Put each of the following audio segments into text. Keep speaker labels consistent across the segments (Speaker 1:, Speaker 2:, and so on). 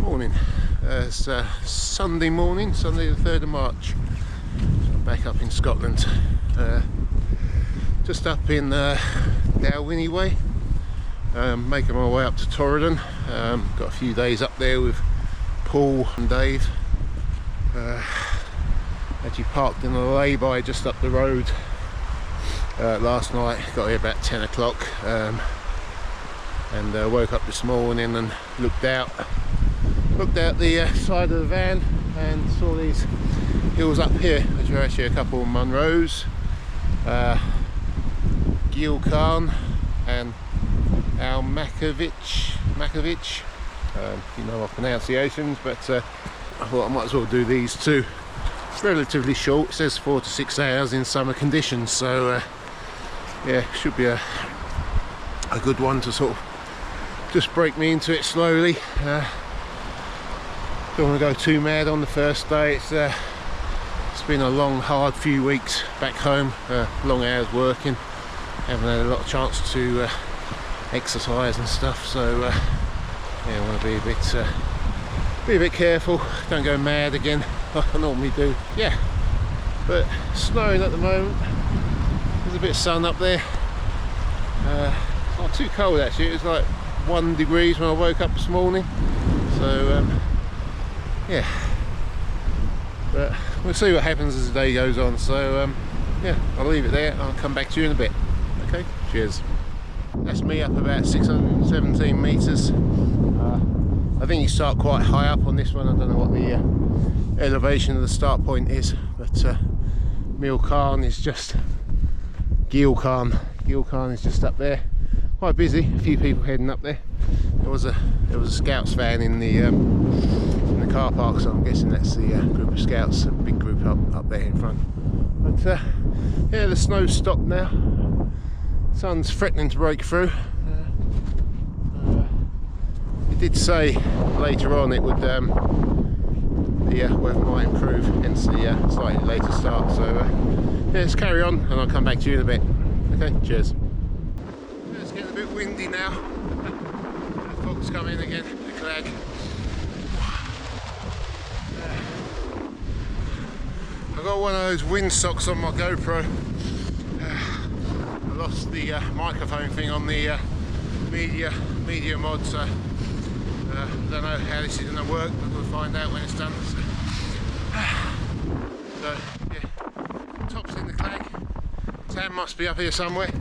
Speaker 1: Morning. It's Sunday morning, Sunday the 3rd of March. So I'm back up in Scotland. Just up in Dalwhinnie way. Making my way up to Torridon. Got a few days up there with Paul and Dave. Actually parked in a lay-by just up the road last night. Got here about 10 o'clock. And woke up this morning and looked out the side of the van and saw these hills up here, which are actually a couple of Munros, Geal Charn and A Mharconaich. You know my pronunciations, but I thought I might as well do these two. It's relatively short. It says 4 to 6 hours in summer conditions, so yeah, should be a good one to sort of just break me into it slowly. Don't want to go too mad on the first day. It's been a long, hard few weeks back home. Long hours working. Haven't had a lot of chance to exercise and stuff. So yeah, I want to be a bit careful. Don't go mad again like I normally do. Yeah, but snowing at the moment. There's a bit of sun up there. It's not too cold actually. It was like 1 degree when I woke up this morning. So yeah, but we'll see what happens as the day goes on. So yeah, I'll leave it there. I'll come back to you in a bit. Okay, cheers. That's me up about 617 meters. I think you start quite high up on this one. I don't know what the elevation of the start point is, but Geal Charn is just Geal Charn is just up there. Quite busy. A few people heading up there. There was a Scouts van in the car park, so I'm guessing that's the group of Scouts, a big group up there in front. But yeah, the snow's stopped now. Sun's threatening to break through. It did say later on it would the weather might improve, hence the slightly later start. So yeah, let's carry on, and I'll come back to you in a bit. Okay, cheers. It's getting a bit windy now. The fog's coming in again, the clag. I've got one of those windsocks on my GoPro. I lost the microphone thing on the media mod, so I don't know how this is going to work, but we'll find out when it's done. So yeah, top's in the clag. Sam must be up here somewhere.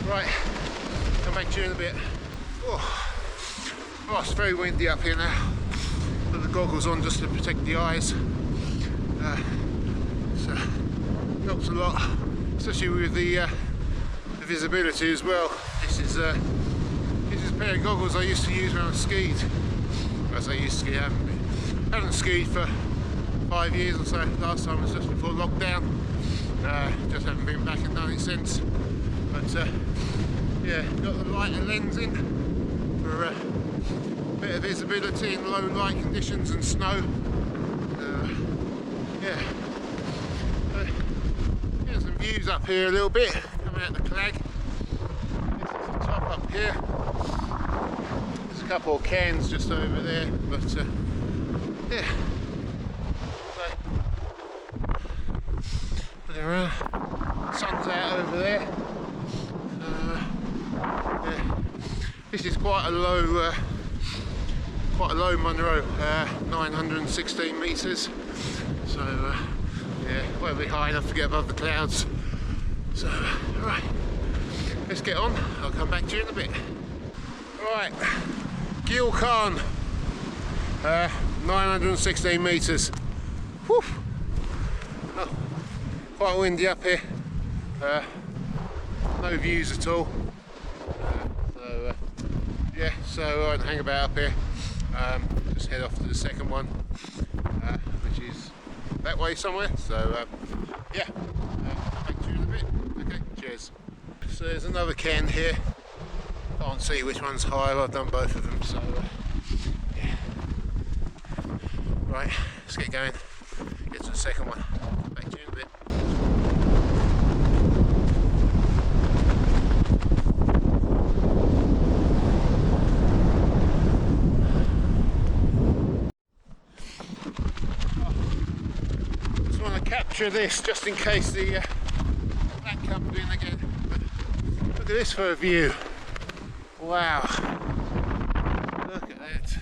Speaker 1: Right, come back to you in a bit. Oh, it's very windy up here now. Put the goggles on just to protect the eyes. So helps a lot, especially with the visibility as well. This is a pair of goggles I used to use when I skied. As I used to ski, I haven't skied for 5 years or so. Last time was just before lockdown. Just haven't been back and done it since. But yeah, got the lighter lens in for a bit of visibility in low light conditions and snow. Yeah, here's some views up here a little bit, coming out the clag. This is the top up here. There's a couple of cans just over there, but yeah. So, looking around, sun's out over there. Yeah. This is quite a low Munro, 916 meters. So yeah, won't be high enough to get above the clouds. So right, let's get on. I'll come back to you in a bit. Right, Geal Charn, 916 meters. Whew. Oh, quite windy up here. No views at all. So yeah, so I won't hang about up here. Just head off to the second one, which is that way somewhere. So yeah, I'll back to you in a bit. Okay, cheers. So there's another can here. Can't see which one's higher. I've done both of them. So yeah. Right, let's get going. Get to the second one. Back to you in a bit. picture of this just in case the that comes in again. But look at this for a view. Wow. Look at that.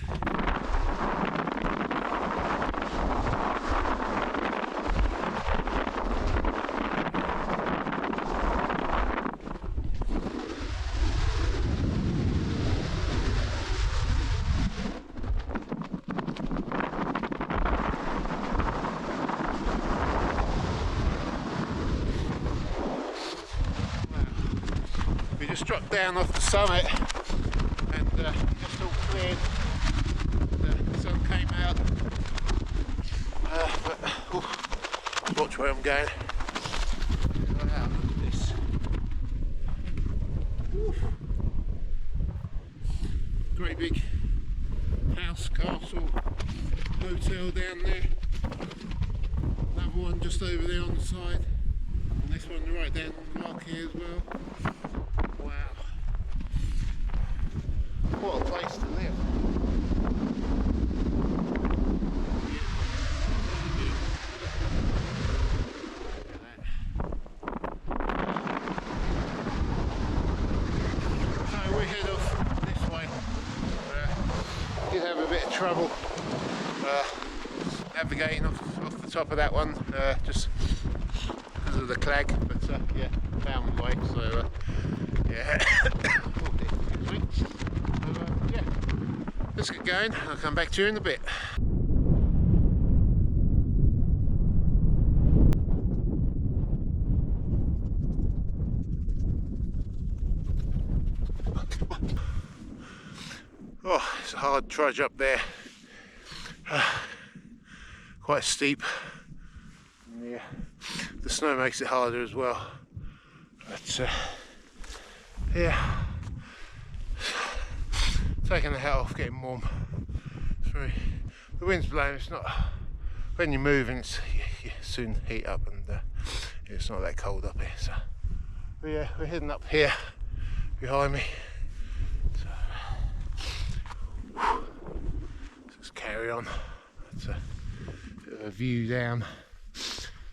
Speaker 1: We just dropped down off the summit and just all cleared. The sun came out, but watch where I'm going. Wow, look at this. Woo. Great big house, castle, hotel down there. Another one just over there on the side. And this one right down on the rock here as well. Wow. What a place to live. So we head off this way. Did have a bit of trouble navigating off the top of that one, just because of the clag, but yeah, found the way, so yeah. Yeah, let's get going. I'll come back to you in a bit. Oh, it's a hard trudge up there. Quite steep. And yeah, the snow makes it harder as well. But yeah, taking the hat off, getting warm. It's very, the wind's blowing. It's not, when you're moving, you soon heat up, and it's not that cold up here. So, but yeah, we're heading up here behind me. So, let's carry on. That's a bit of a view down.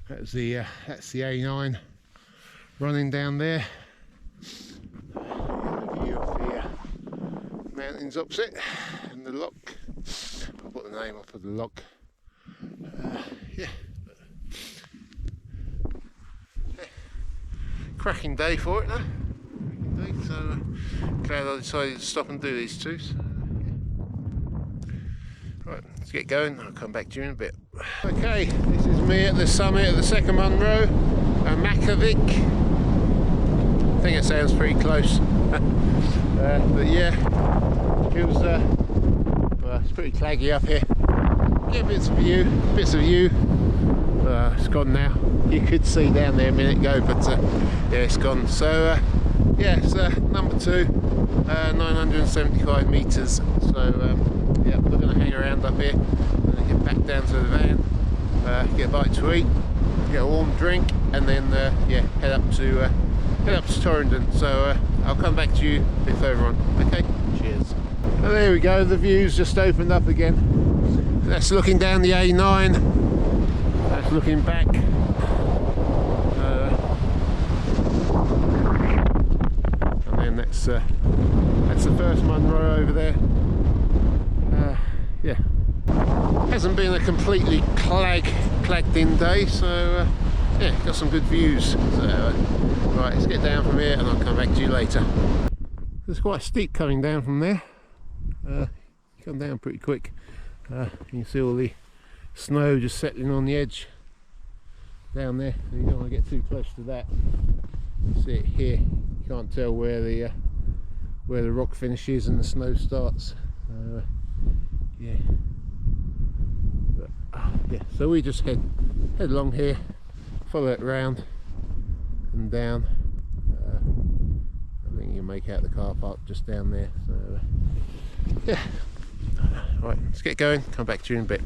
Speaker 1: That's the A9 running down there. A view of the mountains opposite and the lock. I'll put the name up of the lock. Yeah. Cracking day for it, though. Cracking day, so glad I decided to stop and do these two. So, yeah. Right, let's get going. I'll come back to you in a bit. Okay, this is me at the summit of the second Munro, A Mharconaich. I think it sounds pretty close. But yeah, it was well, it's pretty claggy up here. Get bits of view. It's gone now. You could see down there a minute ago, but yeah, it's gone. So yeah, it's number 2, 975 metres. So yeah, we're going to hang around up here and then get back down to the van, get a bite to eat, get a warm drink, and then yeah, head up to Torrington. So I'll come back to you a bit further on. Okay, cheers. Well, there we go, the view's just opened up again. That's looking down the A9, that's looking back. And then that's the first Munro over there. Yeah, hasn't been a completely clagged in day, so yeah, got some good views. So right, let's get down from here and I'll come back to you later. It's quite steep coming down from there. You come down pretty quick. You can see all the snow just settling on the edge down there. You don't want to get too close to that. You see it here. You can't tell where the rock finishes and the snow starts. Yeah. But, yeah. So we just head along here, follow it round and down. I think you can make out the car park just down there. So yeah. Right, let's get going. Come back to you in a bit.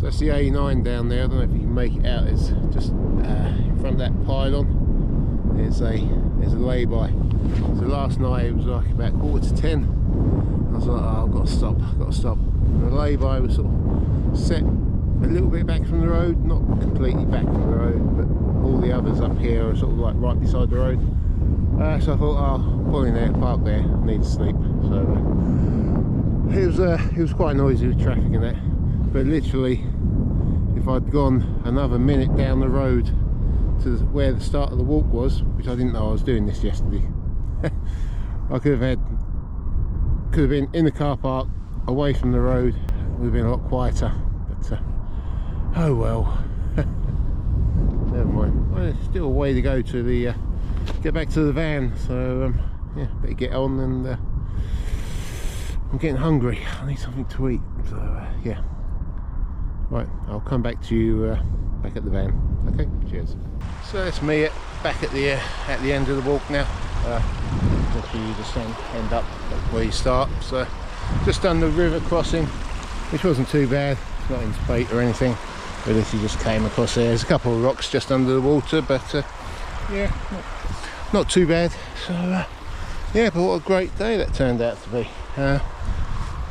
Speaker 1: that's the A9 down there. I don't know if you can make it out. It's just in front of that pylon. There's a lay-by. So last night it was like about 9:45. I was like, oh, I've got to stop. And the lay-by was sort of set a little bit back from the road, not completely back from the road, but all the others up here are sort of like right beside the road. So I thought, oh, pull in there, park there, need to sleep. So it was quite noisy with traffic and that. But literally, if I'd gone another minute down the road to where the start of the walk was, which I didn't know I was doing this yesterday, I could have been in the car park, away from the road. It would have been a lot quieter. But oh well. Never mind. Well, there's still a way to go to the get back to the van. So yeah, better get on. And I'm getting hungry. I need something to eat. So yeah. Right, I'll come back to you back at the van. Okay, cheers. So that's me back at the end of the walk now. You just end up where you start. So just done the river crossing, which wasn't too bad. It's not in spate or anything, but if you just came across there, there's a couple of rocks just under the water, but yeah, not too bad. So yeah, but what a great day that turned out to be.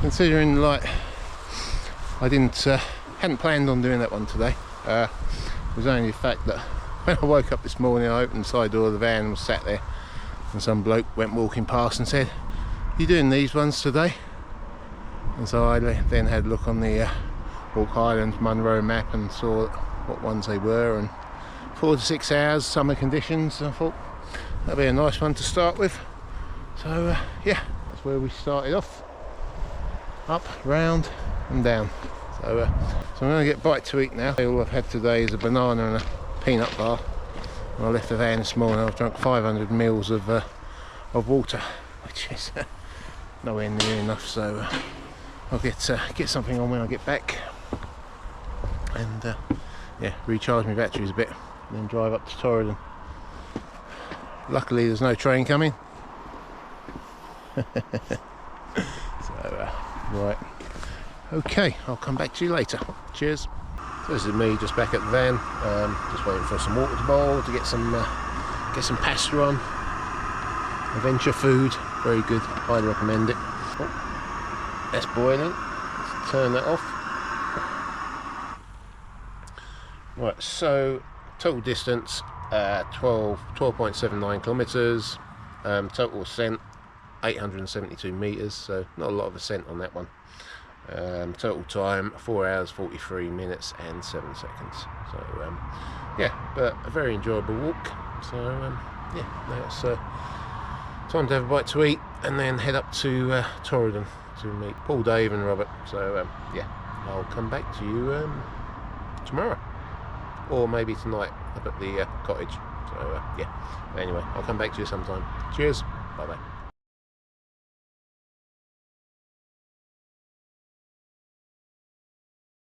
Speaker 1: Considering like I hadn't planned on doing that one today. It was only the fact that when I woke up this morning, I opened the side door of the van and was sat there, and some bloke went walking past and said, "You doing these ones today?" And so I then had a look on the Walk Highlands Munro map and saw what ones they were, and 4 to 6 hours, summer conditions. I thought that'd be a nice one to start with. So yeah, that's where we started off. Up, round and down. So I'm going to get a bite to eat now. All I've had today is a banana and a peanut bar. When I left the van this morning, I've drunk 500 mils of water, which is nowhere near enough. So I'll get something on when I get back, and yeah, recharge my batteries a bit, and then drive up to Torridon. Luckily, there's no train coming. So right. Okay, I'll come back to you later. Cheers. So this is me just back at the van, just waiting for some water to boil to get some pasta on. Adventure food, very good. Highly recommend it. Oh, that's boiling. Let's turn that off. Right, so total distance 12.79 kilometres. Total ascent 872 metres. So not a lot of ascent on that one. Total time 4 hours 43 minutes and 7 seconds. So yeah, but a very enjoyable walk. So yeah, now it's time to have a bite to eat and then head up to Torridon to meet Paul, Dave and Robert. So yeah, I'll come back to you tomorrow, or maybe tonight up at the cottage. So yeah, anyway, I'll come back to you sometime. Cheers, bye bye.